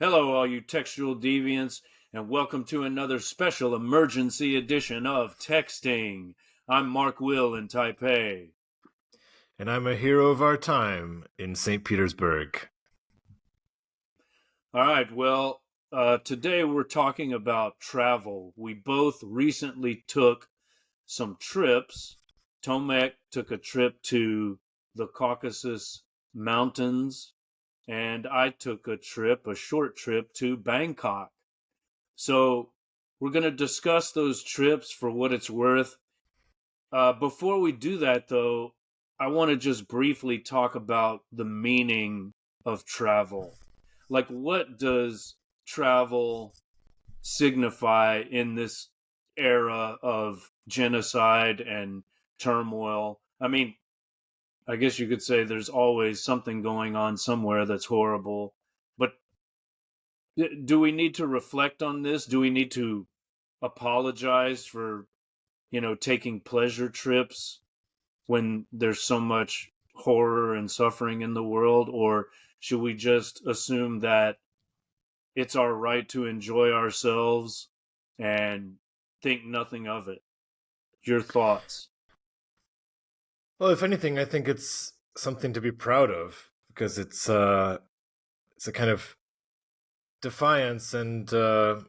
Hello, all you textual deviants, and welcome to another special emergency edition of Texting. I'm Mark Will in Taipei. And I'm a hero of our time in St. Petersburg. All right, well, today we're talking about travel. We both recently took some trips. Tomek took a trip to the Caucasus Mountains, and I took a short trip to Bangkok. So we're going to discuss those trips for what it's worth. Before we do that, though, I want to just briefly talk about the meaning of travel. Like, what does travel signify in this era of genocide and turmoil? I mean, I guess you could say there's always something going on somewhere that's horrible. But do we need to reflect on this? Do we need to apologize for, taking pleasure trips when there's so much horror and suffering in the world? Or should we just assume that it's our right to enjoy ourselves and think nothing of it? Your thoughts? Well, if anything, I think it's something to be proud of because it's a kind of defiance and an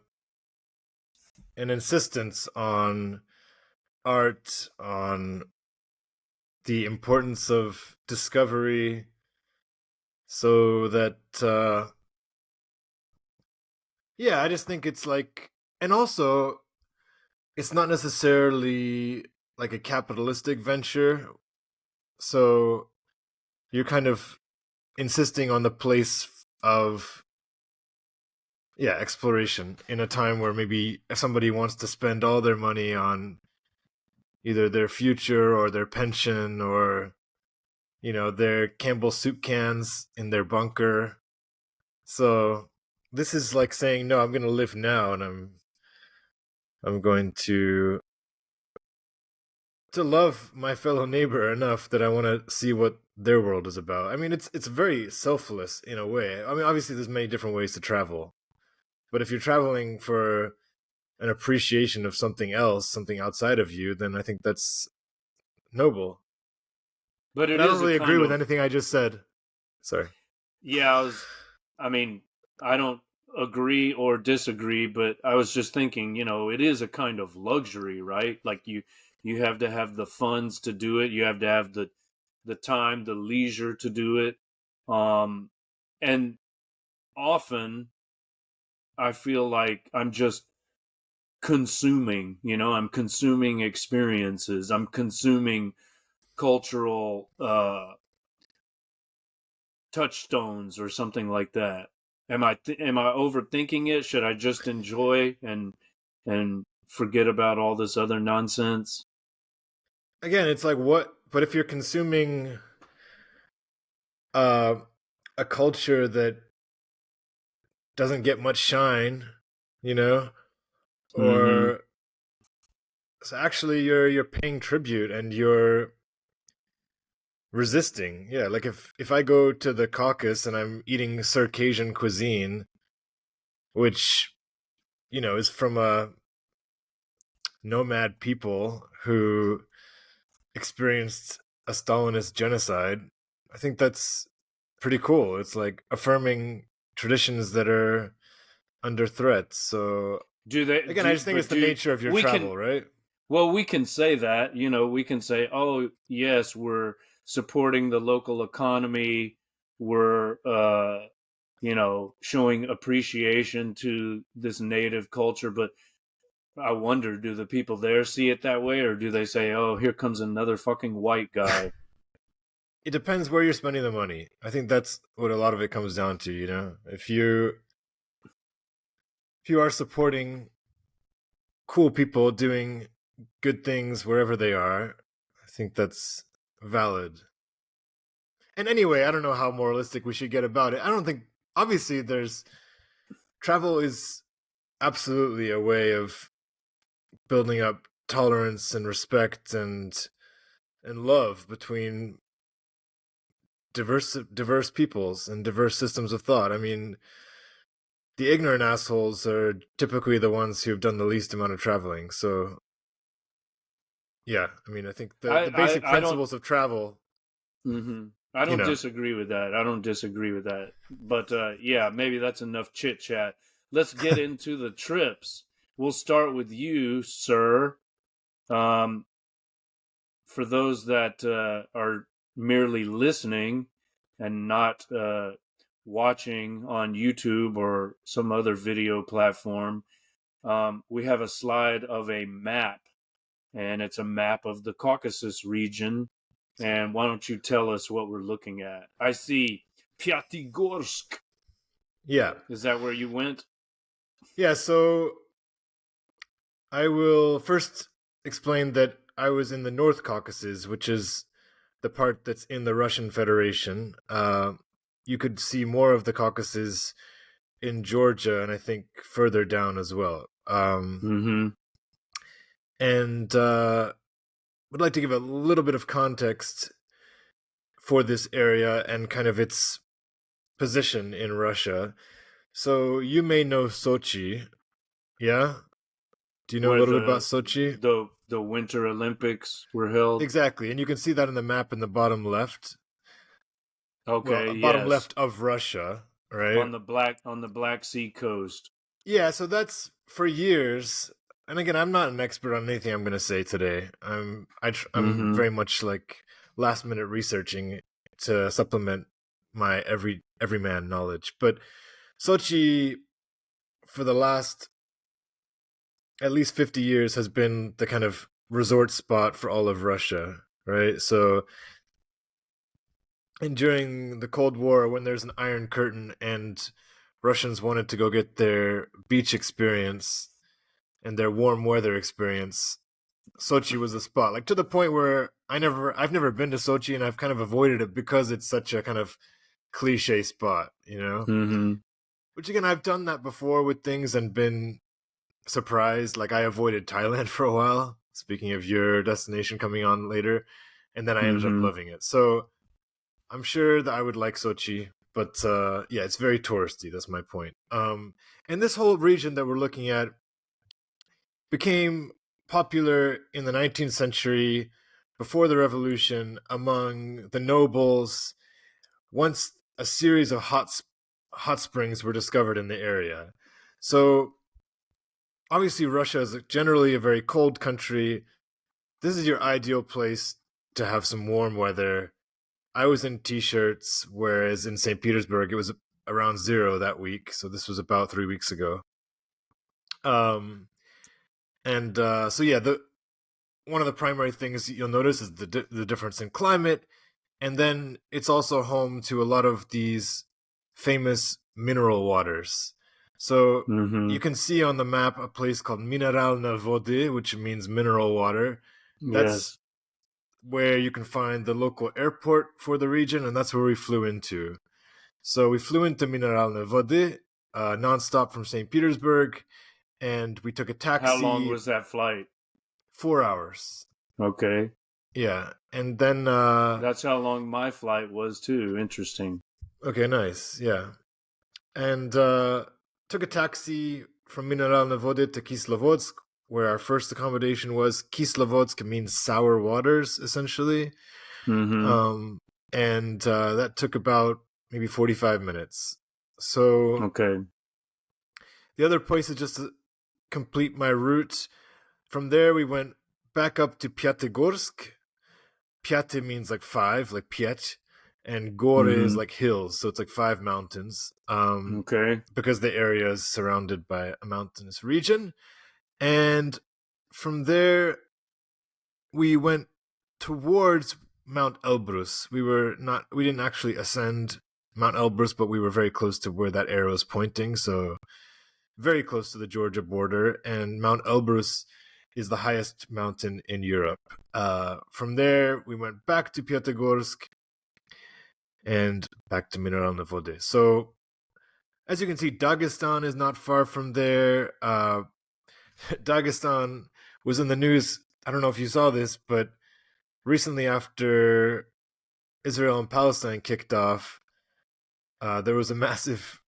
insistence on art, on the importance of discovery, so that I just think it's like, and also it's not necessarily like a capitalistic venture. So you're kind of insisting on the place of exploration in a time where maybe somebody wants to spend all their money on either their future or their pension or their Campbell soup cans in their bunker. So this is like saying, no, I'm going to live now, and I'm going to love my fellow neighbor enough that I want to see what their world is about. I mean, it's very selfless in a way. I mean, obviously there's many different ways to travel, but if you're traveling for an appreciation of something else, something outside of you, then I think that's noble. But But it I don't is a really agree kind with of, anything I just said. Sorry. yeah, I mean, I don't agree or disagree, but I was just thinking, it is a kind of luxury, right? Like you have to have the funds to do it. You have to have the time, the leisure to do it. And often I feel like I'm just consuming, I'm consuming experiences. I'm consuming cultural touchstones or something like that. Am I overthinking it? Should I just enjoy and forget about all this other nonsense? Again, it's like what, but if you're consuming uh, a culture that doesn't get much shine, you know, Mm-hmm. or so actually you're paying tribute and you're resisting. Yeah, like if I go to the Caucasus and I'm eating Circassian cuisine, which is from a nomad people who experienced a Stalinist genocide, I think that's pretty cool. It's like affirming traditions that are under threat. So Do they again, I do? just think it's But the do nature of your we can? travel, right? Well, we can say that. We can say, oh yes, we're supporting the local economy. We're showing appreciation to this native culture, but I wonder, do the people there see it that way, or do they say, "Oh, here comes another fucking white guy"? It depends where you're spending the money. I think that's what a lot of it comes down to, if you are supporting cool people doing good things wherever they are, I think that's valid. And anyway, I don't know how moralistic we should get about it. I don't think, obviously, there's travel is absolutely a way of building up tolerance and respect and love between diverse peoples and diverse systems of thought. I mean, the ignorant assholes are typically the ones who've done the least amount of traveling. So yeah, I mean, I think the basic I don't. principles of travel, I you don't know. disagree with that. I don't disagree with that. But yeah, maybe that's enough chit chat. Let's get into the trips. We'll start with you, sir. Um, for those that are merely listening and not watching on YouTube or some other video platform, we have a slide of a map, and it's a map of the Caucasus region. And why don't you tell us what we're looking at? I see Pyatigorsk. Yeah. Is that where you went? Yeah, so I will first explain that I was in the North Caucasus, which is the part that's in the Russian Federation. You could see more of the Caucasus in Georgia, and I think further down as well. Mm-hmm. And would like to give a little bit of context for this area and kind of its position in Russia. So you may know Sochi, yeah? Do you know a Where little bit about Sochi? the Winter Olympics were held. Exactly, and you can see that in the map in the bottom left. Well, Okay, bottom yes. left of Russia, right? On the Black Sea coast. Yeah, so that's for years. And again, I'm not an expert on anything I'm going to say today. I'm Mm-hmm. very much like last minute researching to supplement my everyman knowledge. But Sochi for the last at least 50 years has been the kind of resort spot for all of Russia, right? So and during the Cold War, when there's an Iron Curtain and Russians wanted to go get their beach experience and their warm weather experience, Sochi was the spot. Like to the point where I've never been to Sochi and I've kind of avoided it because it's such a kind of cliche spot, you know? Mm-hmm. Which again, I've done that before with things and been surprised. Like I avoided Thailand for a while, speaking of your destination coming on later, and then I ended up Mm-hmm. loving it. So I'm sure that I would like Sochi, but yeah, it's very touristy. That's my point. And this whole region that we're looking at became popular in the 19th century, before the revolution, among the nobles. Once a series of hot springs were discovered in the area, so obviously Russia is generally a very cold country. This is your ideal place to have some warm weather. I was in t-shirts, whereas in St. Petersburg it was around zero that week. So this was about 3 weeks ago. Um, and so yeah, the one of the primary things you'll notice is the difference in climate, and then it's also home to a lot of these famous mineral waters. So Mm-hmm. you can see on the map a place called Mineralne Vody, which means mineral water. That's Yes. where you can find the local airport for the region, and that's where we flew into. So we flew into Mineralne Vody, nonstop from St. Petersburg, and we took a How long taxi. was that flight? 4 hours. Okay. Yeah, and then That's how long my flight was too. Interesting. okay, nice. Yeah, and took a taxi from Mineralne Vody to Kislovodsk, where our first accommodation was. Kislovodsk means sour waters, essentially. Mm-hmm. Um, and that took about maybe 45 minutes. So Okay. the other place is just to complete my route. From there, we went back up to Pyatigorsk. Pyat means like five, like Piet, and Gore is Mm-hmm. like hills, so it's like five mountains. Okay. Because the area is surrounded by a mountainous region. And from there, we went towards Mount Elbrus. We didn't actually ascend Mount Elbrus, but we were very close to where that arrow is pointing, so very close to the Georgia border. And Mount Elbrus is the highest mountain in Europe. From there, we went back to Pyatigorsk and back to Mineralne Vody. So, as you can see, Dagestan is not far from there. Dagestan was in the news. I don't know if you saw this, but recently after Israel and Palestine kicked off, there was a massive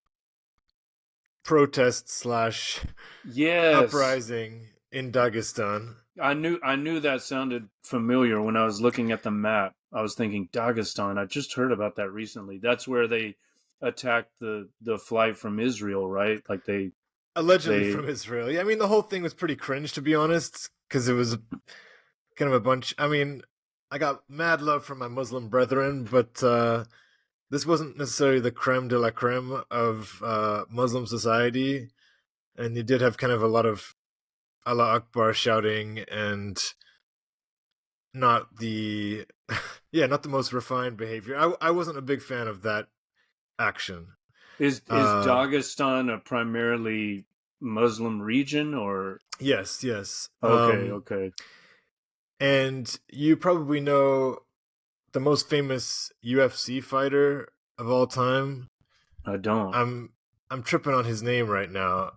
protest slash Yes, uprising in Dagestan. I knew that sounded familiar when I was looking at the map. I was thinking Dagestan. I just heard about that recently. That's where they attacked the flight from Israel, right? Like Allegedly they from Israel. Yeah, I mean, the whole thing was pretty cringe, to be honest, because it was kind of a bunch. I mean, I got mad love from my Muslim brethren, but this wasn't necessarily the creme de la creme of Muslim society. And you did have kind of a lot of Allah Akbar shouting and not the yeah, not the most refined behavior. I wasn't a big fan of that action. is Uh Dagestan a primarily Muslim region or yes, yes. okay, okay. And you probably know the most famous UFC fighter of all time. I don't. I'm I'm tripping on his name right now.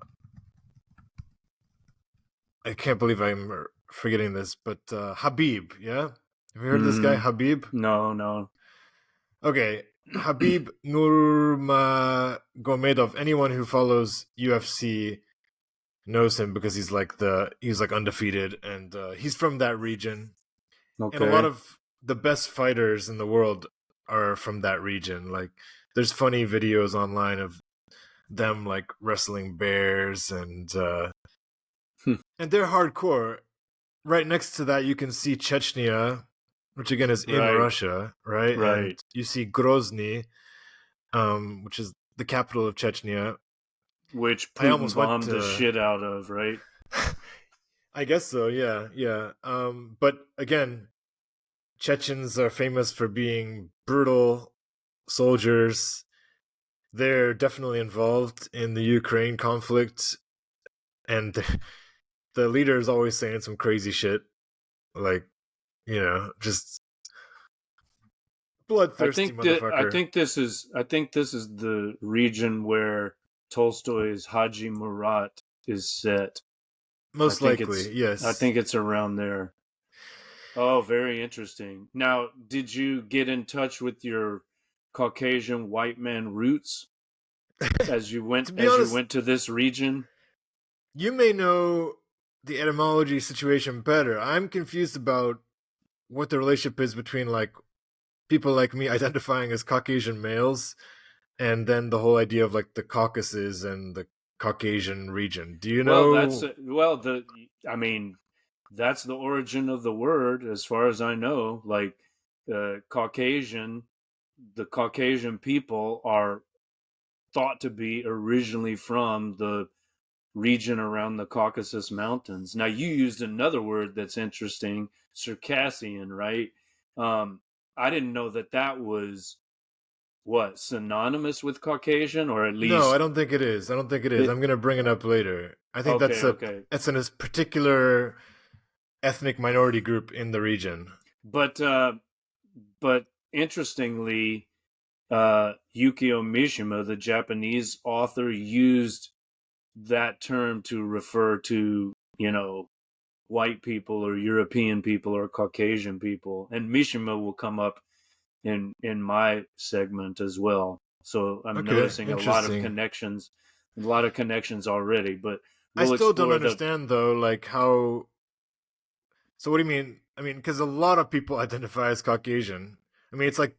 I can't believe I'm forgetting this, but Habib, yeah? Have you heard of this guy, Mm, Habib? no, no. Okay, Habib Nurmagomedov. Anyone who follows UFC knows him because he's like undefeated, and he's from that region. And a lot Okay. of the best fighters in the world are from that region. Like, there's funny videos online of them like wrestling bears, and they're hardcore. Right next to that, you can see Chechnya, which again is in Right, Russia, right? And right. you see Grozny, which is the capital of Chechnya. Which I Putin almost went bombed the to. shit out of, right? I guess so. Yeah, yeah. But again, Chechens are famous for being brutal soldiers. They're definitely involved in the Ukraine conflict, and the leader is always saying some crazy shit, like just bloodthirsty motherfucker. I think this is the region where Tolstoy's Haji Murat is set. I Most think likely, it's I yes. think it's around there. Oh, very interesting. Now, did you get in touch with your Caucasian white man roots To be as you honest, went to this region? you may know the etymology situation better. I'm confused about what the relationship is between like people like me identifying as Caucasian males and then the whole idea of like the Caucasus and the Caucasian region. Do you Well, that's know? well the I mean that's the origin of the word as far as I know. Like Caucasian, the Caucasian people are thought to be originally from the region around the Caucasus Mountains. Now, you used another word that's interesting, Circassian, right? Um, I didn't know that that was what synonymous with Caucasian, or at No, I least don't think it is. I don't think it is. it. I'm gonna bring it up later. I think Okay, okay, that's a particular ethnic minority group in the region. but but interestingly, Yukio Mishima, the Japanese author, used that term to refer to white people or European people or Caucasian people, and Mishima will come up in my segment as well. So I'm Okay, noticing interesting. a lot of connections already. But I we'll still don't explore the. understand though, like how. So what do you mean? I mean, because a lot of people identify as Caucasian. I mean, it's like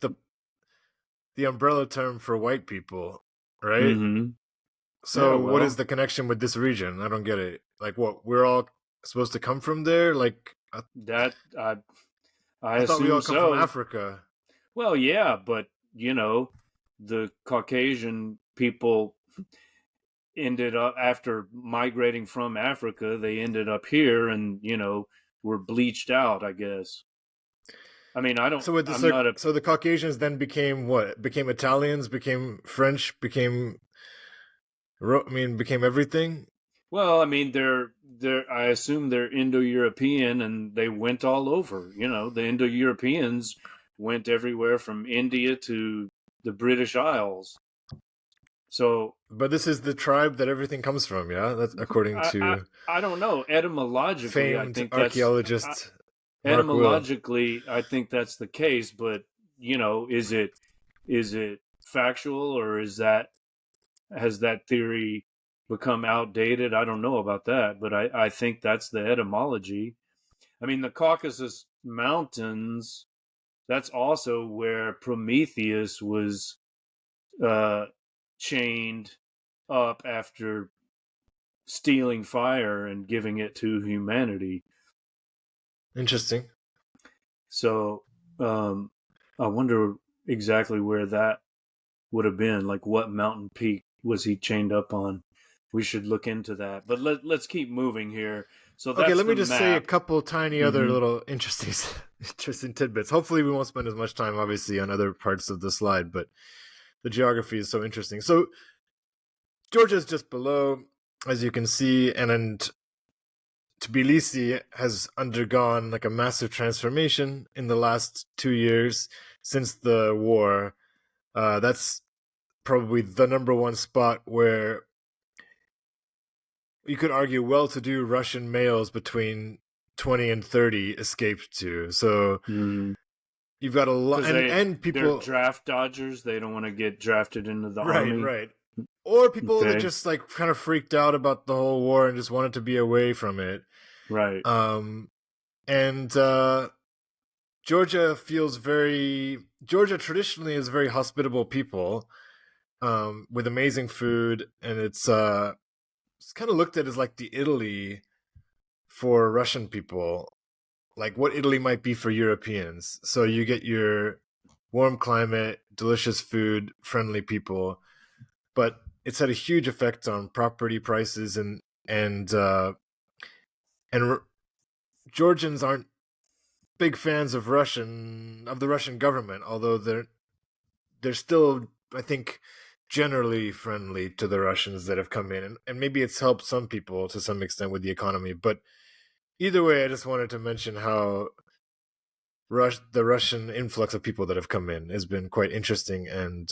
the umbrella term for white people, right? Mm-hmm. Yeah, So what is well, the connection with this region? I don't get it. Like, what, we're all supposed to come from there? Like, that I I thought we assume all come from so. Africa. Well, yeah, but the Caucasian people ended up after migrating from Africa, they ended up here and were bleached out, I guess. I mean, I don't. So with the I'm not a. so the Caucasians then became what? Became Italians, became French, became became everything. Well, I mean, they're. I assume they're Indo-European, and they went all over. The Indo-Europeans went everywhere from India to the British Isles. So But this is the tribe that everything comes from, yeah? That's according I I, to I don't know. Etymologically, I famed think that's. archaeologist Mark Will. Etymologically, I think that's the case. But is it factual, or is that has that theory become outdated. I don't know about that, but I think that's the etymology. I mean, the Caucasus Mountains, that's also where Prometheus was uh, chained up after stealing fire and giving it to humanity. Interesting. So I wonder exactly where that would have been. Like, what mountain peak was he chained up on? We should look into that. But let's keep moving here. So Okay, that's let the me just say a map. couple tiny other Mm-hmm. little interesting tidbits. Hopefully, we won't spend as much time, obviously, on other parts of the slide, but the geography is so interesting. So Georgia is just below, as you can see, and Tbilisi has undergone like a massive transformation in the last 2 years since the war. That's probably the number one spot where you could argue well-to-do Russian males between 20 and 30 escaped to. So Mm-hmm. you've got a lot, Because and they're people, draft dodgers. They don't want to get drafted into the right, army. right, or people that Okay. just like kind of freaked out about the whole war and just wanted to be away from it. Right. Um, and Georgia Georgia traditionally is very hospitable people, with amazing food, and it's kind of looked at as like the Italy for Russian people, like what Italy might be for Europeans. So you get your warm climate, delicious food, friendly people, but it's had a huge effect on property prices, and and Georgians aren't big fans of the Russian government, although they're still, I think, generally friendly to the Russians that have come in, and maybe it's helped some people to some extent with the economy. But either way, I just wanted to mention how the Russian influx of people that have come in has been quite interesting. And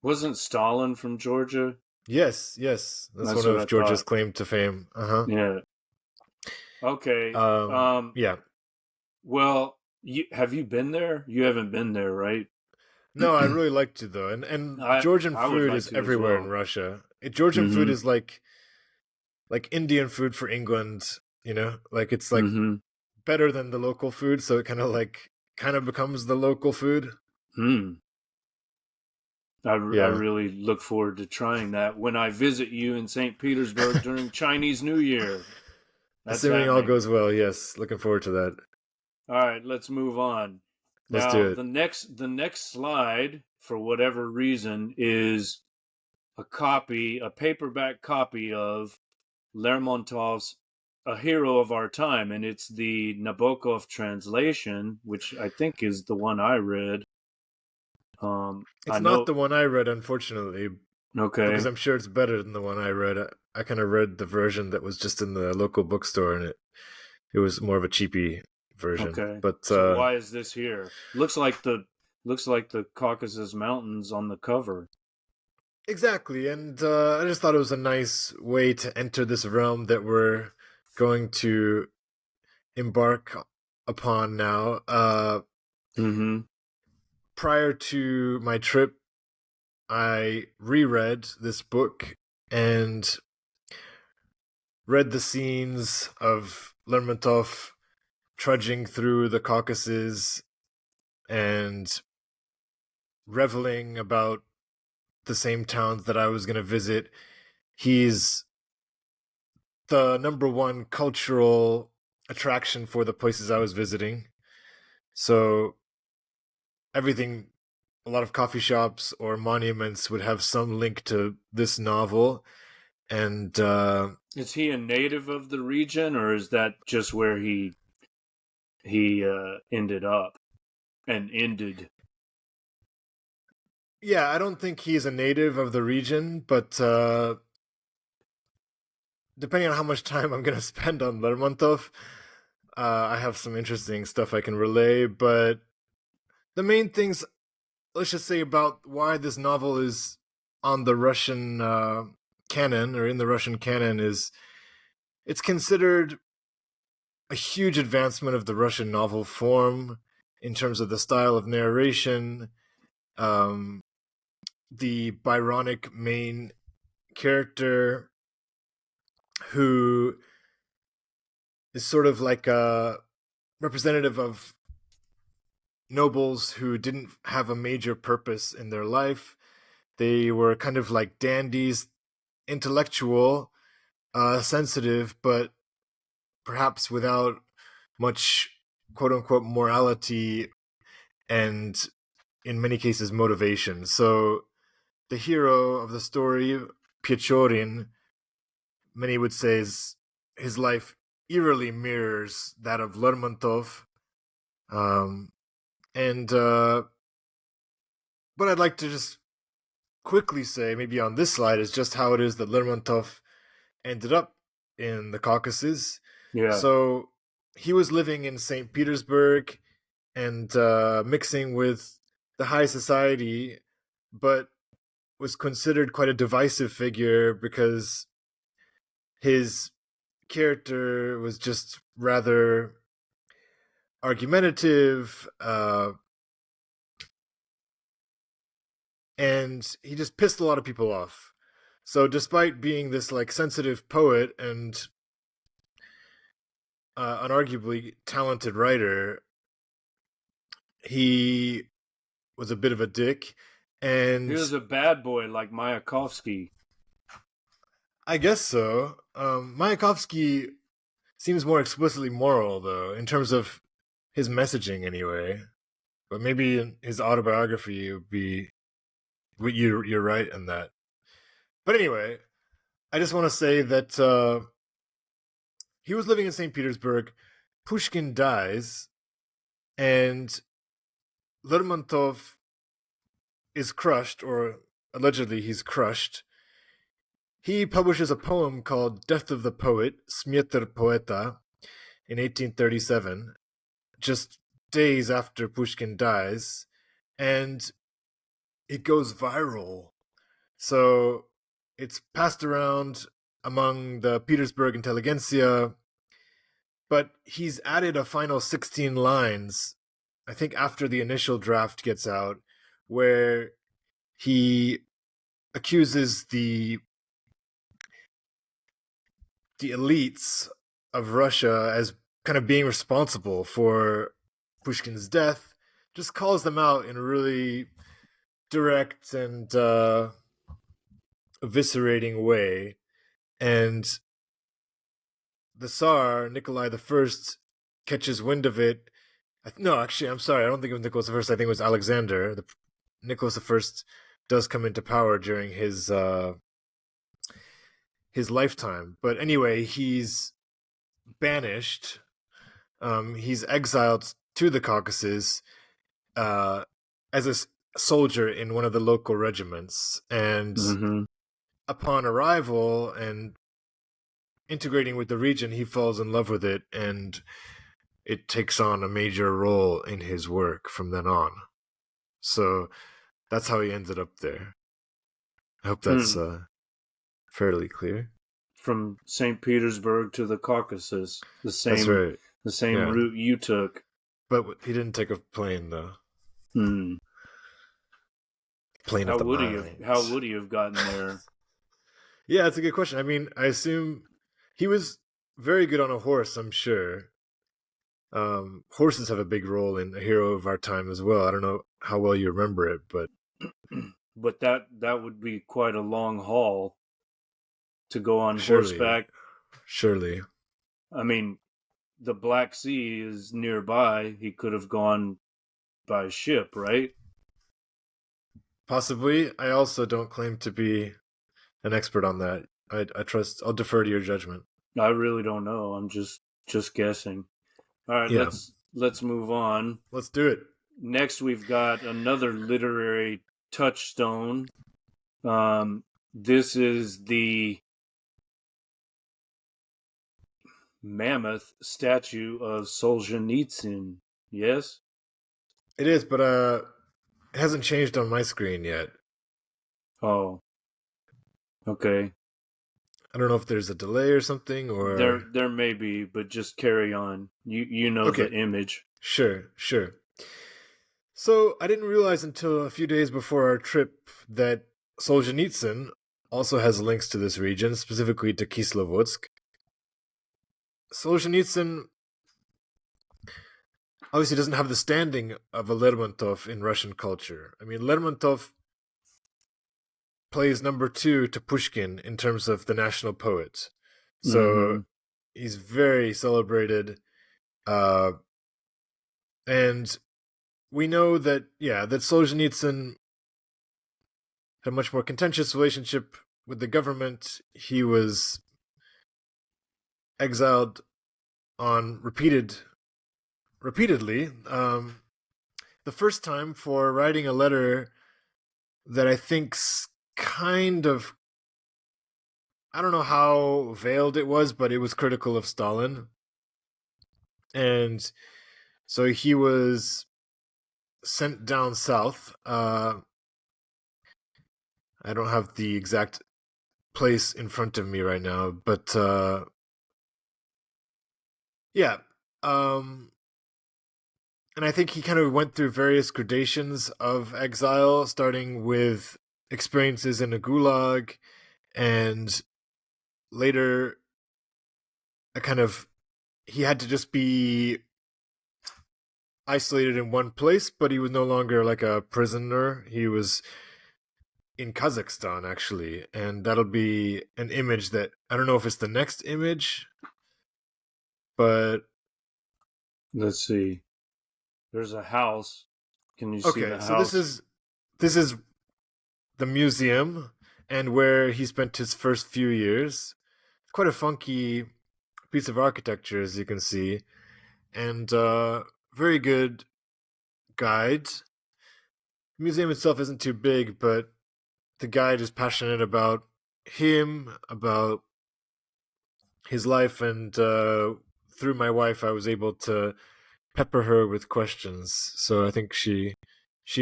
Wasn't Stalin from Georgia? yes, that's That's one what I of Georgia's thought. claim to fame. Yeah. Okay. Yeah. Well, have you been there? You haven't been there, right? No, I really like to though, and Georgian I would food like is to as everywhere in well. Russia. Georgian food Mm-hmm. is like Indian food for England. Like it's like Mm-hmm. better than the local food, so it kind of becomes the local food. Hmm. I Yeah, really look forward to trying that when I visit you in St. Petersburg during Chinese New Year. That's assuming all happening. goes well. Yes, looking forward to that. All right, let's move on. Let's Now, do it. the next slide, for whatever reason, is a paperback copy of Lermontov's A Hero of Our Time, and it's the Nabokov translation, which I think is the one I read. I It's not know. the one I read, unfortunately, because Okay, I'm sure it's better than the one I read. I kind of read the version that was just in the local bookstore, and it was more of a cheapy version. okay. But So why is this here? Looks like the Caucasus Mountains on the cover. exactly, and I just thought it was a nice way to enter this realm that we're going to embark upon now. Mm-hmm. Prior to my trip, I reread this book and read the scenes of Lermontov trudging through the Caucasus and reveling about the same towns that I was going to visit. He's the number one cultural attraction for the places I was visiting. So everything, a lot of coffee shops or monuments would have some link to this novel. And Is he a native of the region, or is that just where he ended up and ended? yeah, I don't think he's a native of the region, but depending on how much time I'm going to spend on Lermontov, I have some interesting stuff I can relay. But the main things, let's just say, about why this novel is on the Russian canon or in the Russian canon is it's considered a huge advancement of the Russian novel form in terms of the style of narration, um, the Byronic main character. who is sort of like a representative of nobles who didn't have a major purpose in their life. They were kind of like dandies, intellectual, sensitive, but perhaps without much quote unquote morality and in many cases motivation. So the hero of the story, Pichorin, many would say his life eerily mirrors that of Lermontov. Um, and what I'd like to just quickly say, maybe on this slide, is just how it is that Lermontov ended up in the Caucasus. Yeah. So he was living in St. Petersburg and mixing with the high society, but was considered quite a divisive figure because his character was just rather argumentative, and he just pissed a lot of people off. So despite being this like sensitive poet and unarguably talented writer, he was a bit of a dick. He And was a bad boy like Mayakovsky. I guess so. Mayakovsky seems more explicitly moral, though, in terms of his messaging, anyway. But maybe in his autobiography would be. You're right in that. But anyway, I just want to say that he was living in St. Petersburg. Pushkin dies, and Lermontov is crushed, or allegedly he's crushed. He publishes a poem called Death of the Poet, Smieter Poeta, in 1837, just days after Pushkin dies, and it goes viral. So it's passed around among the Petersburg intelligentsia, but he's added a final 16 lines, I think after the initial draft gets out, where he accuses the elites of Russia as kind of being responsible for Pushkin's death, just calls them out in a really direct and eviscerating way. And the Tsar, Nikolai I, catches wind of it. No, actually, I'm sorry. I don't think it was Nicholas I. I think it was Alexander. Nicholas I does come into power during his lifetime. But anyway, he's banished. He's exiled to the Caucasus as a soldier in one of the local regiments. And upon arrival and integrating with the region, he falls in love with it, and it takes on a major role in his work from then on. So that's how he ended up there. I hope that's fairly clear. From St. Petersburg to the Caucasus, That's right. the same route you took. But he didn't take a plane, though. Plane of the mind. How would he have gotten there? Yeah, that's a good question. I mean, I assume he was very good on a horse, I'm sure. Horses have a big role in A Hero of Our Time as well. I don't know how well you remember it, but but that would be quite a long haul to go on horseback. Surely. I mean, the Black Sea is nearby. He could have gone by ship, right? Possibly. I also don't claim to be an expert on that. I trust. I'll defer to your judgment. I really don't know. I'm just guessing. All right, let's move on. Let's do it. Next, we've got another literary touchstone. This is the mammoth statue of Solzhenitsyn. Yes? It is, but it hasn't changed on my screen yet. Oh. Okay. I don't know if there's a delay or something, or there may be, but just carry on. You know the image. Sure. So I didn't realize until a few days before our trip that Solzhenitsyn, also has links to this region, specifically to Kislovodsk. Solzhenitsyn obviously doesn't have the standing of a Lermontov in Russian culture. I mean, Lermontov plays number two to Pushkin in terms of the national poet. So Mm-hmm. he's very celebrated. Uh, and we know that, yeah, that Solzhenitsyn had a much more contentious relationship with the government. He was exiled on repeatedly. The first time for writing a letter that I think's kind of, I don't know how veiled it was, but it was critical of Stalin. And so he was sent down south. I don't have the exact place in front of me right now, but yeah. Um, and I think he kind of went through various gradations of exile, starting with experiences in a gulag, and later a kind of he had to just be isolated in one place, but he was no longer like a prisoner. He was in Kazakhstan actually, and that'll be an image that I don't know if it's the next image, but Let's see. There's a house. Can you see the okay. So this house? is this is the museum and where he spent his first few years. Quite a funky piece of architecture, as you can see, and very good guide. The museum itself isn't too big, but the guide is passionate about him, about his life, and through my wife, I was able to pepper her with questions. So I think she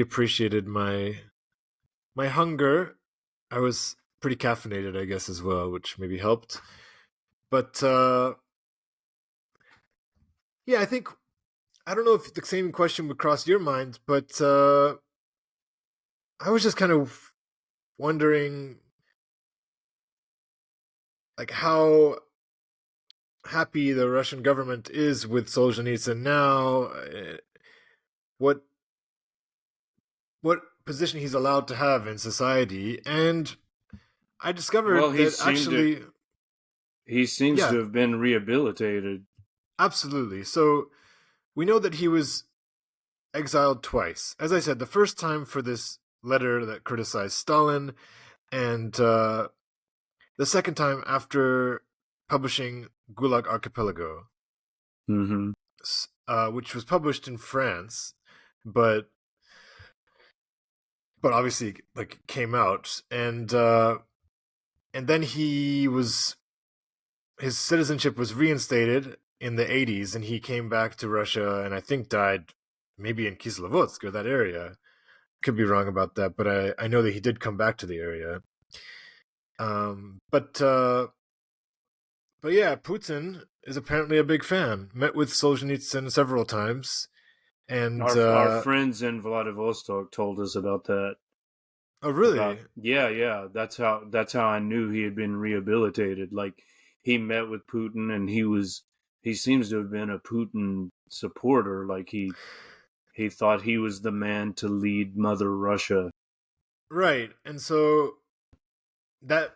appreciated my hunger. I was pretty caffeinated, I guess, as well, which maybe helped. But yeah, I think I don't know if the same question would cross your mind, but I was just kind of wondering, like, how happy the Russian government is with Solzhenitsyn now. What what position he's allowed to have in society, and I Well, discovered that actually, he seems to yeah, have been rehabilitated. absolutely. So we know that he was exiled twice. As I said, the first time for this letter that criticized Stalin, and the second time after publishing Gulag Archipelago, Mm-hmm. which was published in France, but obviously like came out, and then his citizenship was reinstated in the 80s, and he came back to Russia, and I think died maybe in Kislovodsk or that area. Could be wrong about that, but I know that he did come back to the area. Um, but uh, but yeah, Putin is apparently a big fan. Met with Solzhenitsyn several times, and Our friends in Vladivostok told us about that. oh About really? yeah. That's how I knew he had been rehabilitated. Like he met with Putin, and he seems to have been a Putin supporter. Like he thought he was the man to lead Mother Russia. Right, and so that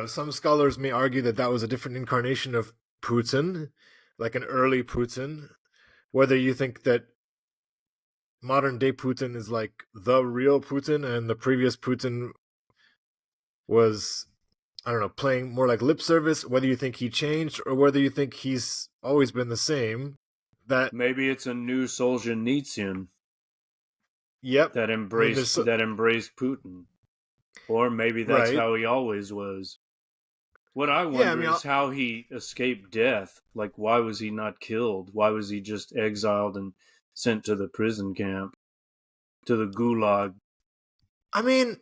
some scholars may argue that that was a different incarnation of Putin, like an early Putin. Whether you think that modern day Putin is like the real Putin and the previous Putin was, I don't know, playing more like lip service, whether you think he changed or whether you think he's always been the same. That, Maybe it's a new Solzhenitsyn yep. that I mean, there's embraced Putin, or maybe that's right. how he always was. What I Yeah, I wonder mean, is how he escaped death. Like, why was he not killed? Why was he just exiled and sent to the prison camp, to the gulag? I mean,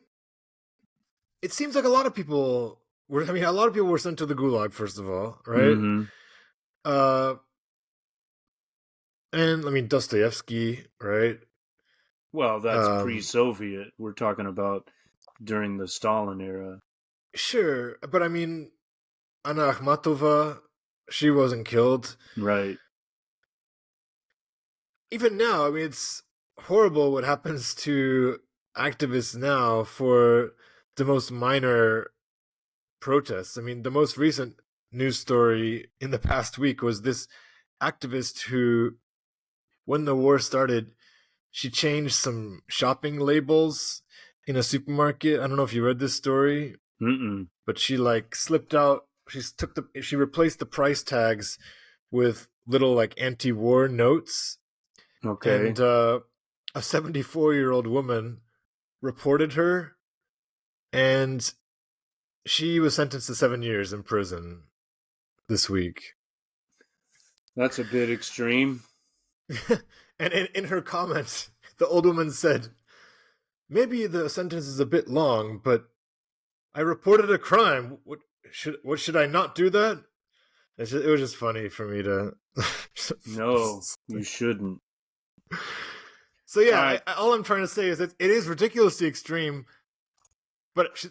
it seems like a lot of people were. I mean, a lot of people were sent to the gulag first of all, right? Mm-hmm. Uh, and I mean Dostoevsky, right? Well, that's Um, pre-Soviet. We're talking about during the Stalin era. Sure, but I mean, Anna Akhmatova, she wasn't killed. Right. Even now, I mean, it's horrible what happens to activists now for the most minor protests. I mean, the most recent news story in the past week was this activist who, when the war started, she changed some shopping labels in a supermarket. I don't know if you read this story, Mm-mm. but she like slipped out. She replaced the price tags with little like anti-war notes, Okay. and a 74-year-old woman reported her, and she was sentenced to 7 years in prison this week. That's a bit extreme. And in her comments, the old woman said, "Maybe the sentence is a bit long, but I reported a crime. What should I not do that?" It was just funny for me to. No, you shouldn't. So All yeah, right. all I'm trying to say is that it is ridiculously extreme. But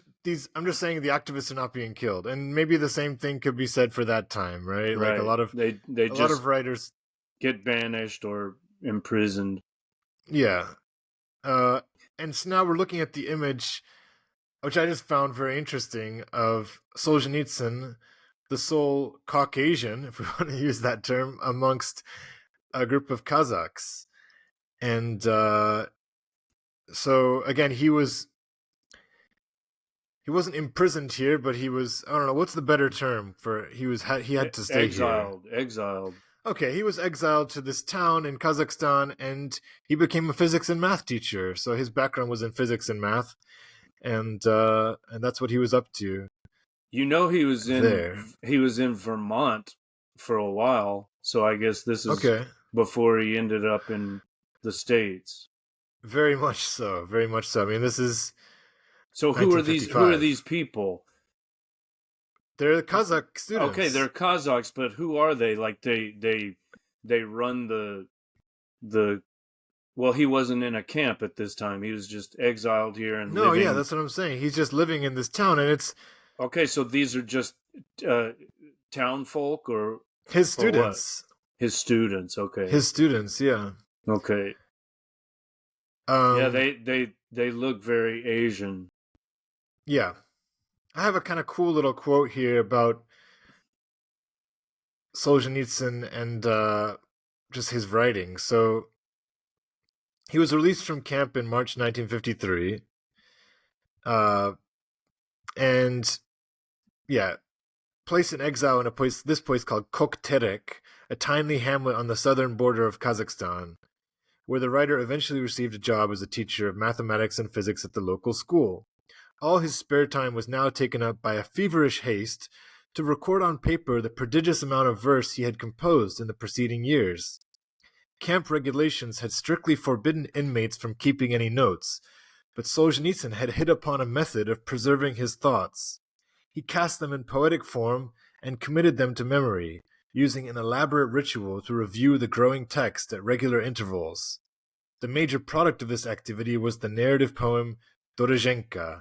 I'm just saying the activists are not being killed, and maybe the same thing could be said for that time, right? Like Right. They a lot just of writers, get banished or imprisoned. yeah. Uh, and so now we're looking at the image, which I just found very interesting, of Solzhenitsyn, the sole Caucasian, if we want to use that term, amongst a group of Kazakhs. And so again, he wasn't imprisoned here, but he was, I don't know, what's the better term for, he had to stay here. Exiled. Okay, he was exiled to this town in Kazakhstan, and he became a physics and math teacher. So his background was in physics and math, and that's what he was up to You know there. he was in Vermont for a while, so I guess this is Okay, before he ended up in the States. very much so, very much so. I mean, this is So who are these 1955. people? They're Kazakh Okay, they're students. Kazakhs, but who are they? Like they run the well, he wasn't in a camp at this time. He was just exiled here and No, yeah, living. that's what I'm saying. He's just living in this town, and it's Okay, so these are just uh, town folk his or what? students. His students. Okay, His students, yeah. okay, yeah. Um, They look very Asian. yeah. I have a kind of cool little quote here about Solzhenitsyn and just his writing. So he was released from camp in March 1953, uh, and yeah, placed in exile in this place called Kokterek, a tiny hamlet on the southern border of Kazakhstan, where the writer eventually received a job as a teacher of mathematics and physics at the local school. All his spare time was now taken up by a feverish haste to record on paper the prodigious amount of verse he had composed in the preceding years. Camp regulations had strictly forbidden inmates from keeping any notes, but Solzhenitsyn had hit upon a method of preserving his thoughts. He cast them in poetic form and committed them to memory, using an elaborate ritual to review the growing text at regular intervals. The major product of this activity was the narrative poem Dorozhenka,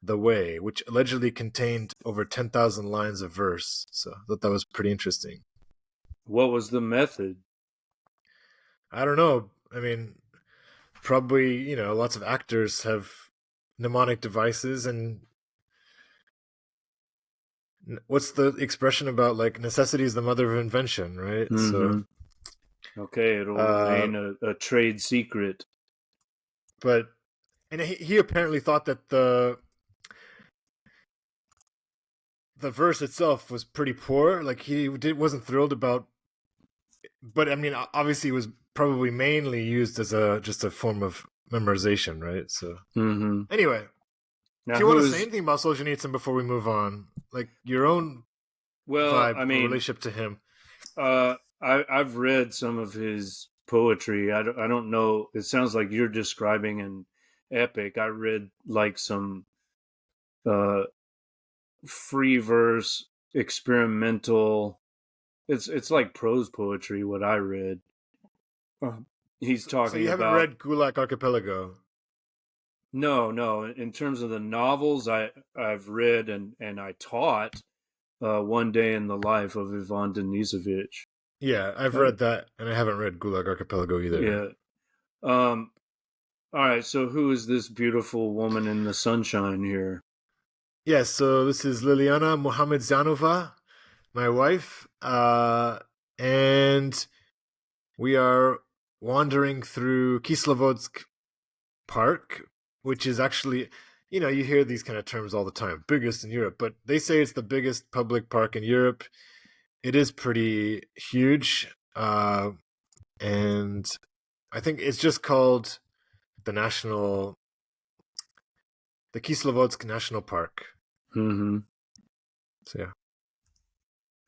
The Way, which allegedly contained over 10,000 lines of verse. So I thought that was pretty interesting. What was the method? I don't know. I mean, probably, lots of actors have mnemonic devices, and what's the expression about like necessity is the mother of invention, right? So, Mm-hmm. Okay, it'll uh, remain a trade secret. but and he apparently thought that the verse itself was pretty poor. Like wasn't thrilled about, but I mean, obviously, it was probably mainly used as a just a form of memorization, right? So Mm-hmm. anyway, do Now, you want who to say is? anything about Solzhenitsyn before we move on? Like your own Well, vibe I or mean, relationship to him? I've read some of his poetry. I don't know. It sounds like you're describing an epic. I read like some uh, free verse, experimental. It's like prose poetry. What I read. Uh, he's So talking you haven't about. read Gulak Archipelago? No, no. In terms of the novels, I've read and I taught One Day in the Life of Ivan Denisovich. Yeah, I've Uh, read that, and I haven't read Gulag Archipelago either. yeah. Um, all right. So who is this beautiful woman in the sunshine here? Yeah, so this is Liliana Mohamedzanova, my wife, and we are wandering through Kislovodsk Park, which is actually, you hear these kind of terms all the time, biggest in Europe, but they say it's the biggest public park in Europe. It is pretty huge, and I think it's just called the national, the Kislovodsk National Park. Mm-hmm. So yeah,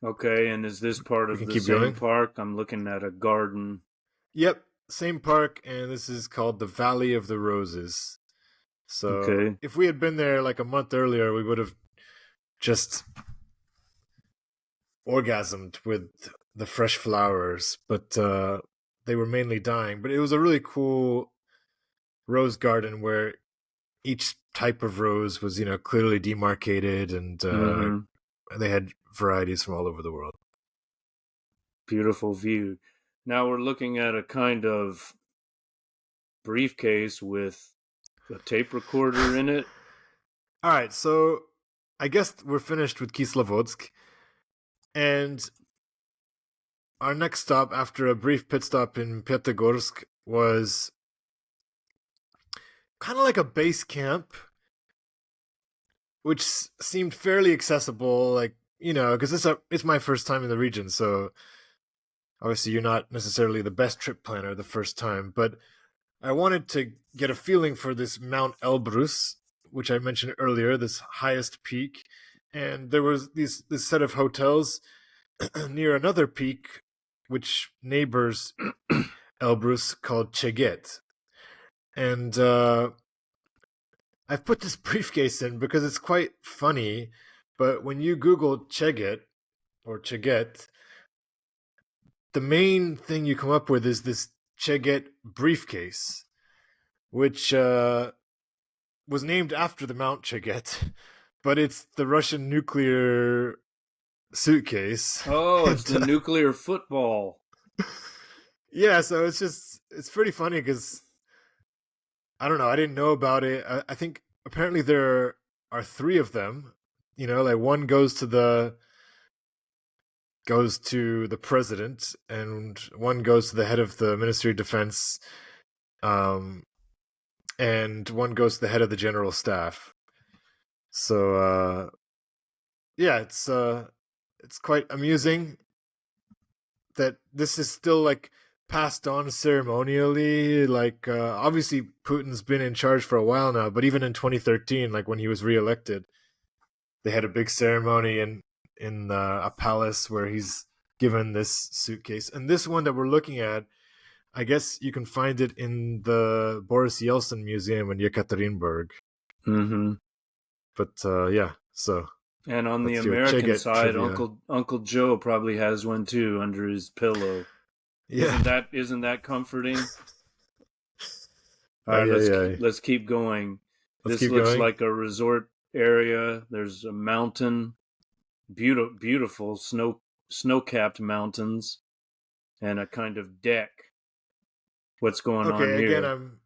Okay. And is this part we of can the keep same going. park? I'm looking at a garden. Yep, same park, and this is called the Valley of the Roses. So Okay. if we had been there like a month earlier, we would have just orgasmed with the fresh flowers, but they were mainly dying. But it was a really cool rose garden where each type of rose was, clearly demarcated, and Mm-hmm. they had varieties from all over the world. Beautiful view. Now we're looking at a kind of briefcase with a tape recorder in it. All right, so I guess we're finished with Kislovodsk, and our next stop after a brief pit stop in Pyatigorsk was kind of like a base camp, which seemed fairly accessible. Like, because it's my first time in the region, so obviously you're not necessarily the best trip planner the first time, but I wanted to get a feeling for this Mount Elbrus, which I mentioned earlier, this highest peak, and there was this set of hotels near another peak which neighbors Elbrus called Cheget. And I've put this briefcase in because it's quite funny, but when you Google Cheget or Cheget, the main thing you come up with is this Cheget briefcase, which was named after the Mount Cheget, but it's the Russian nuclear suitcase. Oh, it's And the nuclear football. yeah, so it's pretty funny because I don't know, I didn't know about it. I think apparently there are three of them. Like one goes to the president, and one goes to the head of the Ministry of Defense, um, and one goes to the head of the general staff. So yeah, it's quite amusing that this is still like passed on ceremonially. Like obviously Putin's been in charge for a while now, but even in 2013, like when he was reelected, they had a big ceremony in a palace where he's given this suitcase. And this one that we're looking at, I guess you can find it in the Boris Yeltsin Museum in Yekaterinburg. Mm-hmm. But yeah, so And on the that's your American Cheget side, trivia. Uncle Joe probably has one too under his pillow. Yeah. Isn't that comforting? All right, Ay, ay, ay. let's keep going. Let's This keep looks going. like a resort area. There's a mountain, beautiful snow-capped mountains, and a kind of deck. What's going on Okay, again, here? I'm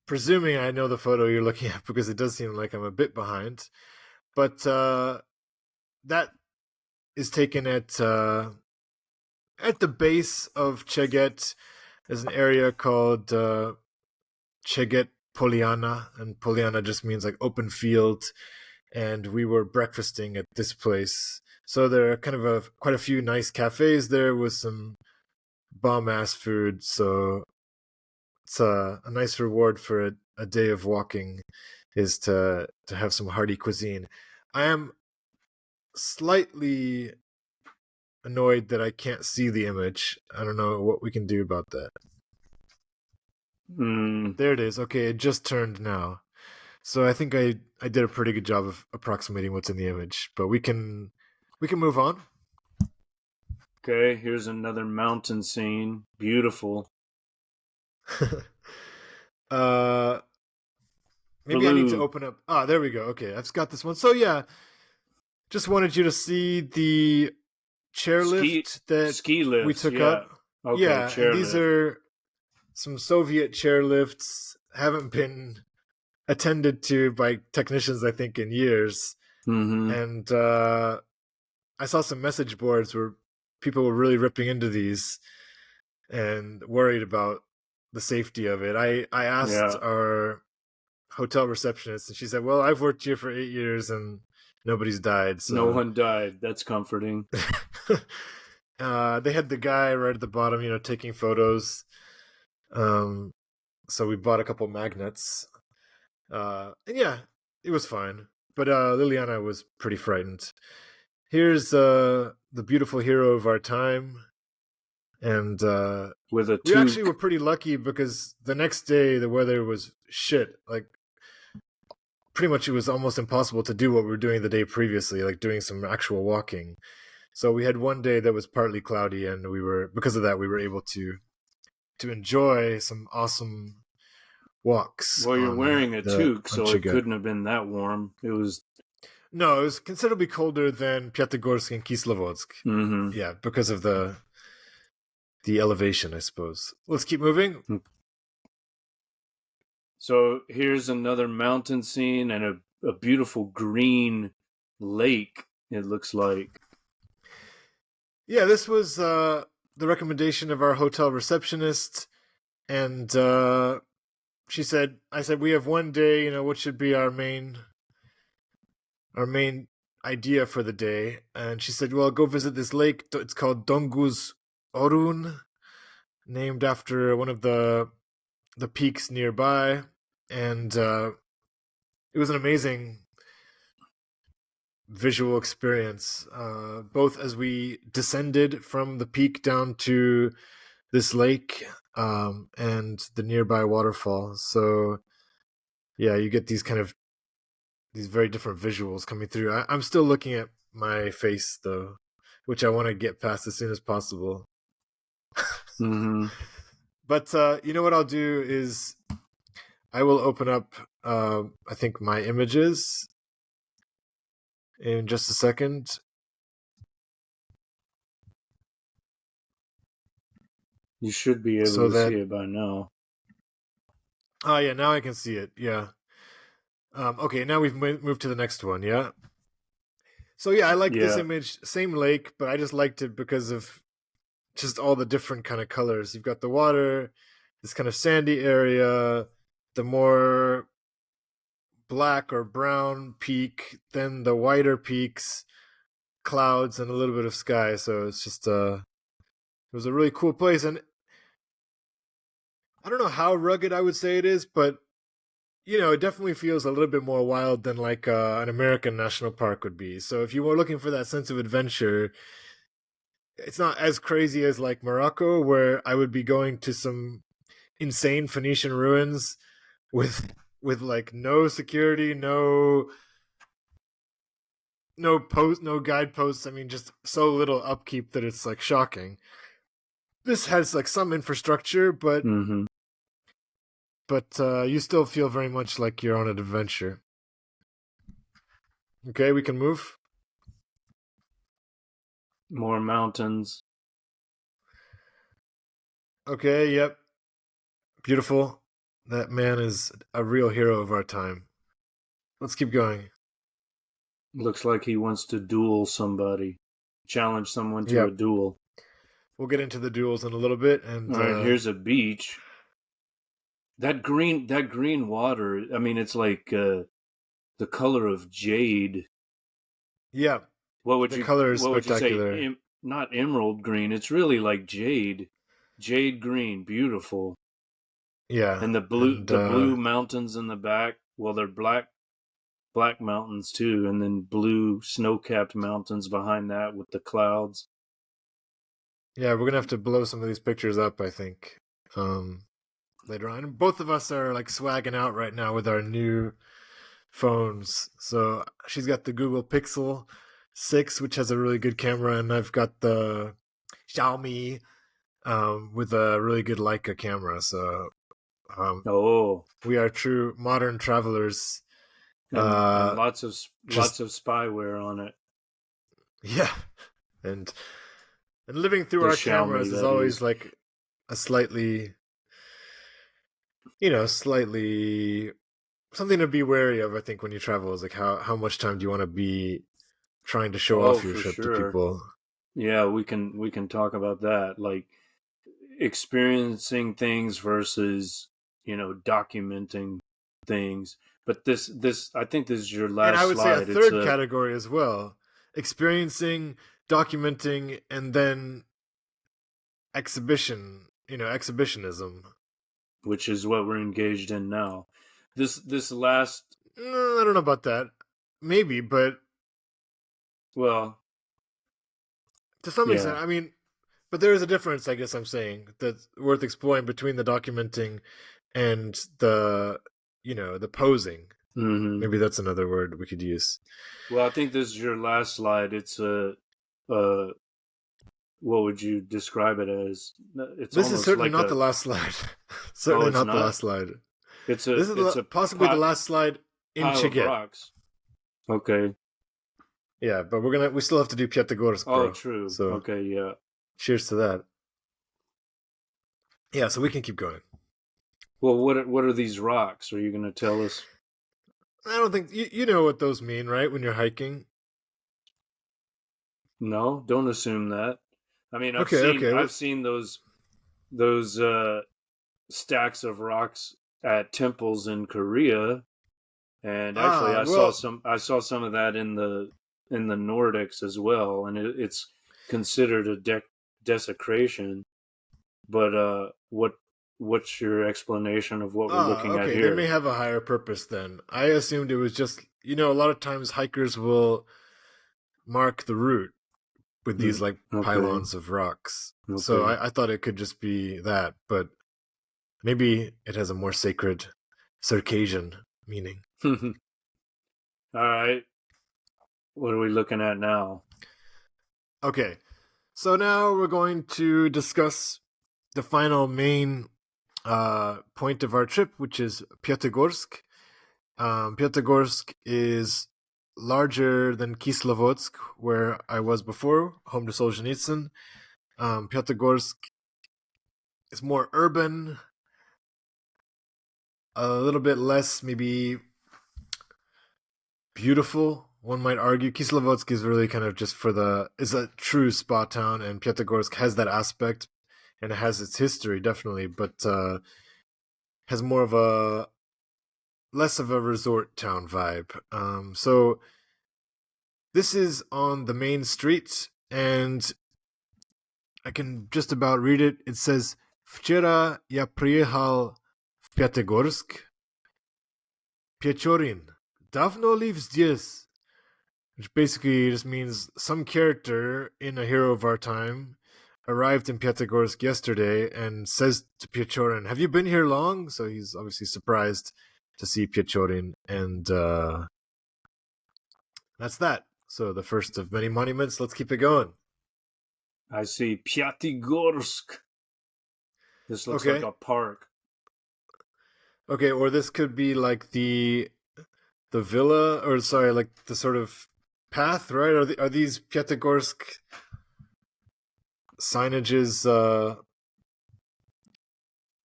presuming I know the photo you're looking at because it does seem like I'm a bit behind. But that is taken at the base of Cheget. There's an area called Cheget Poliana, and Poliana just means like open field. And we were breakfasting at this place. So there are kind of quite a few nice cafes there with some bomb ass food. So it's a nice reward for a day of walking is to have some hearty cuisine. I am slightly annoyed that I can't see the image. I don't know what we can do about that. Mm, There it is. Okay, it just turned now. So I think I did a pretty good job of approximating what's in the image, but we can move on. okay, here's another mountain scene. Beautiful. uh Maybe I need to Blue open up. Ah, there we go. Okay, I've got this one. So yeah, just wanted you to see the ski chairlift that ski we lifts. took Yeah. up. Okay, Yeah, and these chairlift. are some Soviet chairlifts. Haven't been attended to by technicians, I think, in years. Mm-hmm. And I saw some message boards where people were really ripping into these and worried about the safety of it. I asked Yeah. our hotel receptionist, and she said, "Well, I've worked here for 8 years, and nobody's died." No So one died. That's comforting. they had the guy right at the bottom, taking photos. Um, so we bought a couple magnets. And yeah, it was fine. But Liliana was pretty frightened. Here's the beautiful hero of our time. And With a we actually were toque. pretty lucky because the next day the weather was shit. Like, pretty much it was almost impossible to do what we were doing the day previously, like doing some actual walking. So we had one day that was partly cloudy, and because of that we were able to enjoy some awesome walks Well, you're on wearing a the toque, so it Anchiga. couldn't have been that warm. It was. No, it was considerably colder than Pyatigorsk and Kislovodsk. Mm-hmm. Yeah, because of the elevation, I suppose. Let's keep moving. So here's another mountain scene and a beautiful green lake, it looks like. Yeah, this was the recommendation of our hotel receptionist, and I said, we have one day. What should be our main idea for the day? And she said, well, go visit this lake. It's called Donguz Orun, named after one of the peaks nearby, and it was an amazing visual experience, both as we descended from the peak down to this lake, and the nearby waterfall. So yeah, you get these very different visuals coming through. I'm still looking at my face though, which I want to get past as soon as possible. Mm-hmm. But you know what I'll do is I will open up, I think, my images in just a second. You should be able So to see that, it by now. oh yeah, now I can see it. Yeah. Okay, now we've moved to the next one. Yeah. So yeah, I like this Yeah. image. Same lake, but I just liked it because of just all the different kind of colors. You've got the water, this kind of sandy area, the more black or brown peak, then the whiter peaks, clouds, and a little bit of sky. So it's just it was a really cool place, and I don't know how rugged I would say it is, but it definitely feels a little bit more wild than like an American national park would be. So if you were looking for that sense of adventure, it's not as crazy as like Morocco, where I would be going to some insane Phoenician ruins with like no security, no guideposts. I mean, just so little upkeep that it's like shocking. This has like some infrastructure, but Mm-hmm. you still feel very much like you're on an adventure. Okay, we can move. More mountains. Okay, yep. Beautiful. That man is a real hero of our time. Let's keep going. Looks like he wants to duel somebody. Challenge someone to a Yep. duel. We'll get into the duels in a little bit, and All right, here's a beach. That green water, I mean, it's like the color of jade. yeah, the color is What would you say? spectacular. Not emerald green. It's really like jade. Jade green, beautiful. Yeah, And and the blue mountains in the back, well, they're black mountains too, and then blue snow-capped mountains behind that with the clouds. yeah, we're gonna have to blow some of these pictures up, I think, later on. Both of us are like swagging out right now with our new phones. So she's got the Google Pixel 6, which has a really good camera, and I've got the Xiaomi, with a really good Leica camera. So Oh, We are true modern travelers. and Uh, lots just of spyware on it. yeah, and living through The our Xiaomi, cameras is that always is. like a slightly, slightly something to be wary of. I think when you travel is like how much time do you want to be trying to show Oh, off your for trip to sure. people? Yeah, we can talk about that, like experiencing things versus documenting things. But this I think this is your And I last would say a slide. It's third a category as well: experiencing, documenting, and then exhibition. Exhibitionism. which is what we're engaged in now. This last I don't know about that. Maybe, but well, to some extent, yeah. I mean, but there is a difference, I guess I'm saying, that's worth exploring between the documenting and the posing. Hmm. Maybe that's another word we could use. Well, I think this is your last slide. It's a what would you describe it as? It's This is almost certainly like not the a last slide. oh, Certainly it's not the not. last slide. This is It's a possibly the last slide in pile of Chigit. rocks. Okay. Yeah, but we still have to do Piatigorsk, Oh, bro. true. So Okay, yeah. cheers to that. Yeah, so we can keep going. Well, what are these rocks? Are you going to tell us? I don't think you know what those mean, right? When you're hiking. No, don't assume that. I mean, Okay, okay. I've seen those stacks of rocks at temples in Korea, and actually Well, I saw some of that in the Nordics as well, and it's considered a desecration. But what's your explanation of what we're looking at okay. They may here? have a higher purpose then. I assumed it was just, a lot of times hikers will mark the route with these Mm, like okay, pylons of rocks. So okay. I thought it could just be that, but maybe it has a more sacred Circassian meaning. All right. What are we looking at now? Okay, so now we're going to discuss the final main point of our trip, which is Pyatigorsk. Pyatigorsk is larger than Kislovodsk, where I was before, home to Solzhenitsyn. Pyatigorsk is more urban, a little bit less maybe beautiful, one might argue. Kislovodsk is really kind of just is a true spa town, and Pyatigorsk has that aspect, and it has its history, definitely, but has more of less of a resort town vibe. So this is on the main street, and I can just about read it. It says, "Вчера я приехал в Пятигорск. Печорин. Давно ли здесь?" Which basically just means some character in A Hero of Our Time arrived in Pyatigorsk yesterday and says to Pechorin, "Have you been here long?" So he's obviously surprised to see Pechorin, and that's that. So the first of many monuments. Let's keep it going. I see Pyatigorsk. This looks like Okay. a park. Okay, or this could be like the villa, or sorry, like the sort of path, right? Are these Pyatigorsk signages?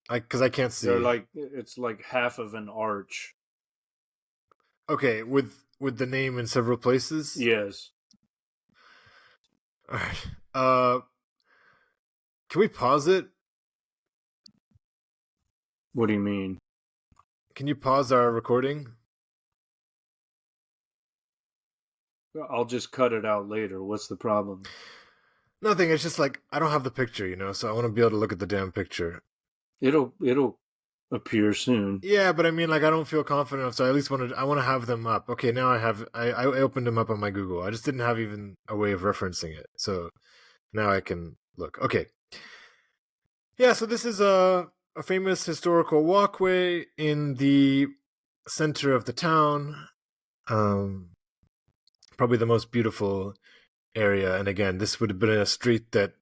Because I can't They're see. like it's like half of an arch. Okay, with the name in several places. Yes. All right. Can we pause it? What do you mean? Can you pause our recording? I'll just cut it out later. What's the problem? Nothing. It's just like I don't have the picture, so I want to be able to look at the damn picture. It'll appear soon. Yeah, but I mean, like, I don't feel confident enough, so I at least I want to have them up. Okay, now I opened them up on my Google. I just didn't have even a way of referencing it, so now I can look. Okay, yeah. So this is a famous historical walkway in the center of the town. Um, Probably the most beautiful area, and again, this would have been a street that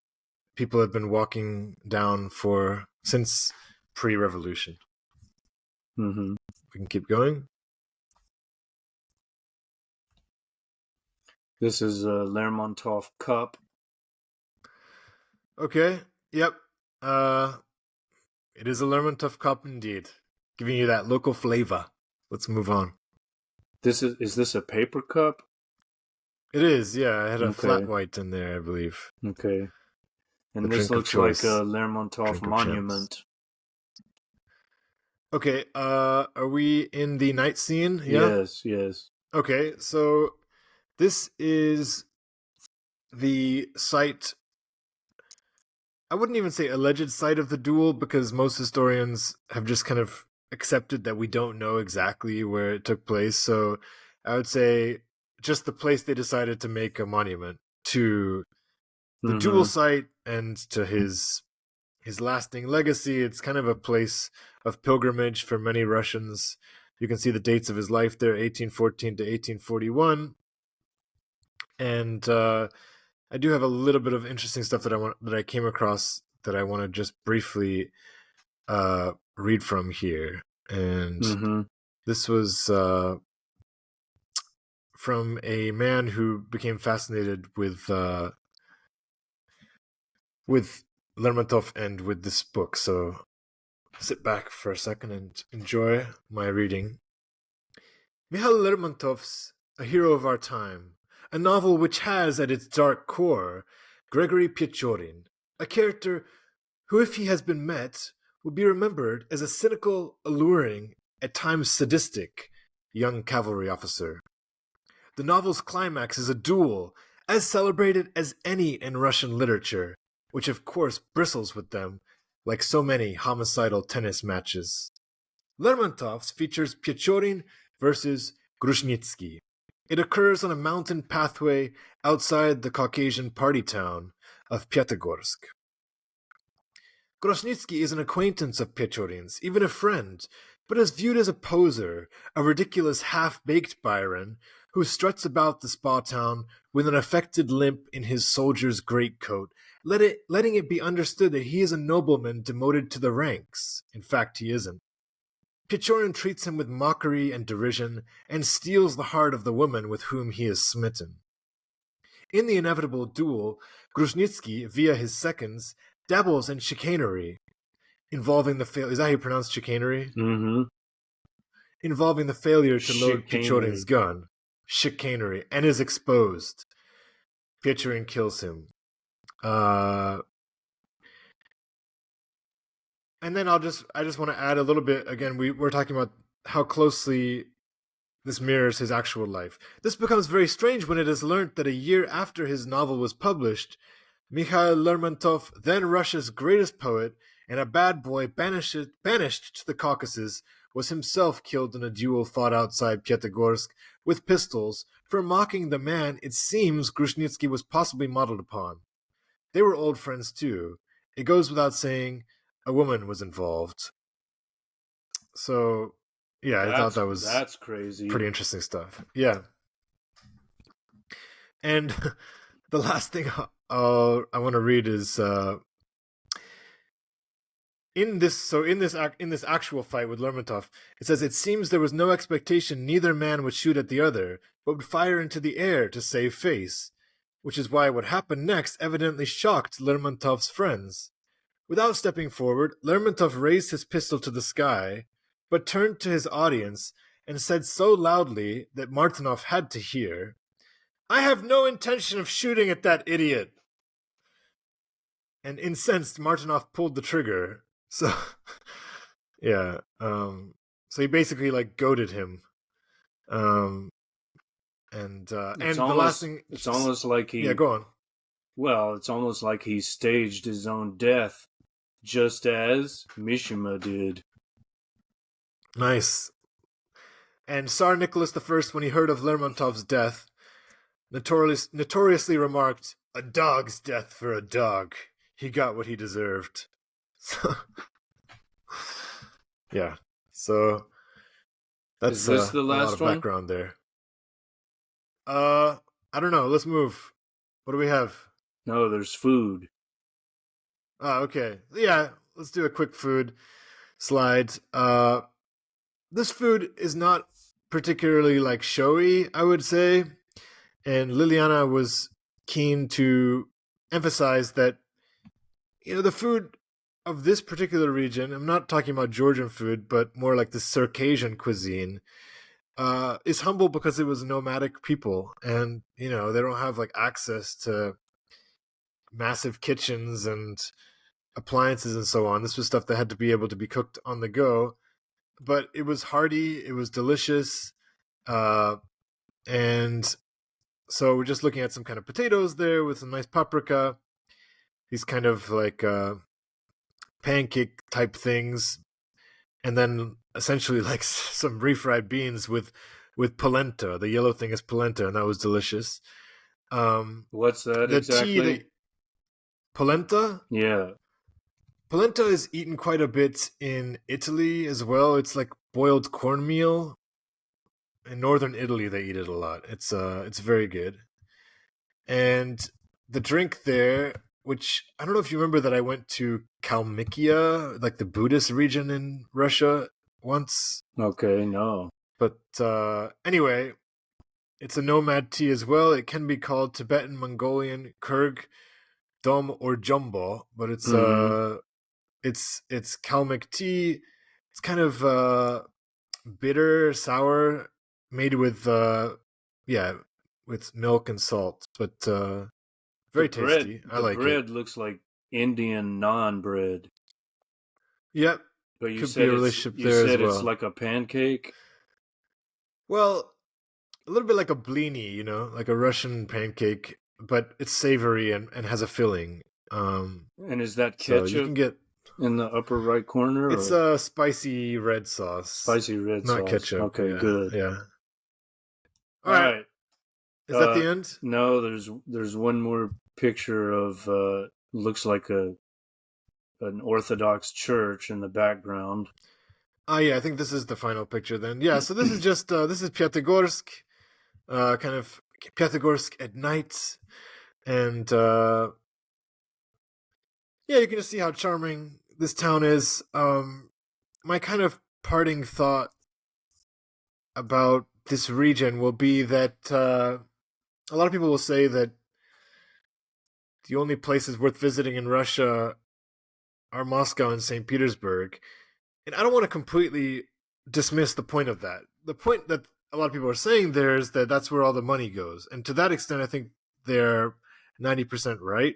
people have been walking down for since pre-revolution. Mm-hmm. We can keep going. This is a Lermontov cup. Okay. Yep. It is a Lermontov cup indeed, giving you that local flavor. Let's move on. Is this a paper cup? It is, yeah. I had a flat Okay. white in there, I believe. Okay. The And this drink of looks like choice. a Lermontov Drink of champs. monument. Okay, are we in the night scene? Yeah? Yes, yes. Okay, so this is the site. I wouldn't even say alleged site of the duel because most historians have just kind of accepted that we don't know exactly where it took place. So I would say just the place they decided to make a monument to the duel Mm-hmm. site and to his lasting legacy. It's kind of a place of pilgrimage for many Russians. You can see the dates of his life there, 1814 to 1841. And I do have a little bit of interesting stuff that I came across that I want to just briefly read from here. And Mm-hmm. this was from a man who became fascinated with Lermontov and with this book. So sit back for a second and enjoy my reading. Mikhail Lermontov's A Hero of Our Time, a novel which has at its dark core Gregory Pechorin, a character who, if he has been met, will be remembered as a cynical, alluring, at times sadistic, young cavalry officer. The novel's climax is a duel, as celebrated as any in Russian literature, which of course bristles with them, like so many homicidal tennis matches. Lermontov's features Pechorin versus Grushnitsky. It occurs on a mountain pathway outside the Caucasian party town of Pyatigorsk. Grushnitsky is an acquaintance of Pechorin's, even a friend, but is viewed as a poser, a ridiculous half-baked Byron who struts about the spa town with an affected limp in his soldier's greatcoat, letting it be understood that he is a nobleman demoted to the ranks. In fact, he isn't. Pechorin treats him with mockery and derision, and steals the heart of the woman with whom he is smitten. In the inevitable duel, Grushnitsky, via his seconds, dabbles in chicanery, involving the is that how you pronounce chicanery? Mm-hmm. Involving the failure to load Pechorin's Chicanery. gun. Chicanery, and is exposed. Pechorin kills him. And then I just want to add a little bit. Again, we're talking about how closely this mirrors his actual life. This becomes very strange when it is learnt that a year after his novel was published, Mikhail Lermontov, then Russia's greatest poet and a bad boy banished to the Caucasus, was himself killed in a duel fought outside Pyatigorsk with pistols for mocking the man it seems Grushnitsky was possibly modeled upon. They were old friends too. It goes without saying, a woman was involved. So, yeah, I thought that was That's crazy. pretty interesting stuff. Yeah. And the last thing I want to read is in this actual fight with Lermontov, it says it seems there was no expectation neither man would shoot at the other, but would fire into the air to save face, which is why what happened next evidently shocked Lermontov's friends. Without stepping forward, Lermontov raised his pistol to the sky, but turned to his audience and said so loudly that Martinov had to hear, "I have no intention of shooting at that idiot." And incensed, Martinov pulled the trigger. So, yeah. So he basically like goaded him. And the last thing, It's almost like yeah, go on. Well, it's almost like he staged his own death, just as Mishima did. Nice. And Tsar Nicholas I, when he heard of Lermontov's death, notoriously remarked, "A dog's death for a dog. He got what he deserved." Yeah. So that's Is this the a lot last of one? background there. I don't know. Let's move. What do we have? No, there's food. Okay. Yeah, let's do a quick food slide. this food is not particularly like showy, I would say. And Liliana was keen to emphasize that, the food of this particular region, I'm not talking about Georgian food, but more like the Circassian cuisine, is humble because it was nomadic people. And, they don't have like access to massive kitchens and appliances and so on. This was stuff that had to be able to be cooked on the go. But it was hearty, it was delicious. And so we're just looking at some kind of potatoes there with some nice paprika, these kind of like pancake type things, and then essentially like some refried beans with polenta. The yellow thing is polenta, and that was delicious. What's that The tea exactly? that polenta Yeah. polenta is eaten quite a bit in Italy as well. It's like boiled cornmeal. In northern Italy, they eat it a lot. It's very good. And the drink there, which I don't know if you remember that I went to Kalmykia, like the Buddhist region in Russia once. Okay. No. But anyway, it's a nomad tea as well. It can be called Tibetan Mongolian Kurg Dom or Jumbo, but Mm-hmm. it's Kalmyk tea. It's kind of bitter, sour, made with yeah, with milk and salt, but The very bread. tasty. I The like it. bread looks like Indian naan bread, Yep, but could be a relationship you there as said it's well. like a pancake. Well, a little bit like a blini, like a Russian pancake, but it's savory and has a filling. And is that So you can ketchup get in the upper right corner it's or a spicy red sauce, spicy red not sauce? ketchup. Okay, Yeah, good. yeah. All All right, right. is that the end? No, there's one more picture of looks like a an Orthodox church in the background. Yeah, I think this is the final picture then. Yeah, so this is just this is Pyatigorsk, kind of Pyatigorsk at night, and yeah, you can just see how charming this town is. My kind of parting thought about this region will be that a lot of people will say that the only places worth visiting in Russia are Moscow and St. Petersburg. And I don't want to completely dismiss the point of that. The point that a lot of people are saying there is that that's where all the money goes. And to that extent, I think they're 90% right.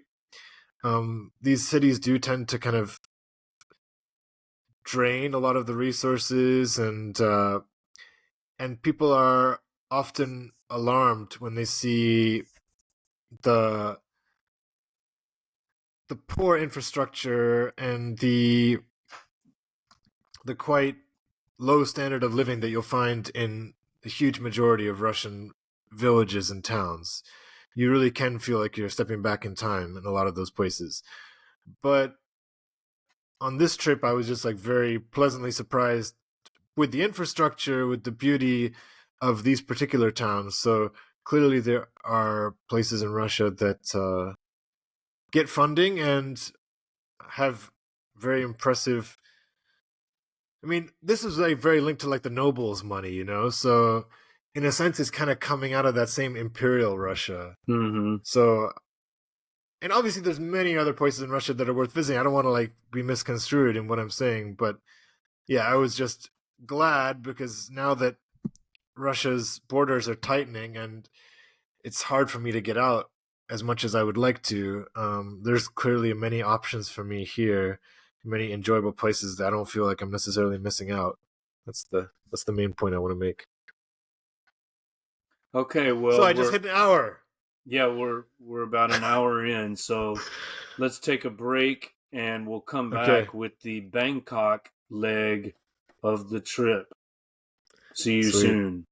These cities do tend to kind of drain a lot of the resources, and people are often alarmed when they see the the poor infrastructure and the quite low standard of living that you'll find in the huge majority of Russian villages and towns. You really can feel like you're stepping back in time in a lot of those places. But on this trip, I was just like very pleasantly surprised with the infrastructure, with the beauty of these particular towns. So clearly, there are places in Russia that get funding and have very impressive. I mean, this is like very linked to like the nobles' money. So in a sense, it's kind of coming out of that same imperial Russia. Mm-hmm. So, and obviously, there's many other places in Russia that are worth visiting. I don't want to like be misconstrued in what I'm saying, but yeah, I was just glad because now that Russia's borders are tightening and it's hard for me to get out as much as I would like to. There's clearly many options for me here, many enjoyable places that I don't feel like I'm necessarily missing out. That's the main point I want to make. Okay, So well I just hit an hour. we're about an hour in, so let's take a break and we'll come Okay, back with the Bangkok leg of the trip. See you sweet. soon.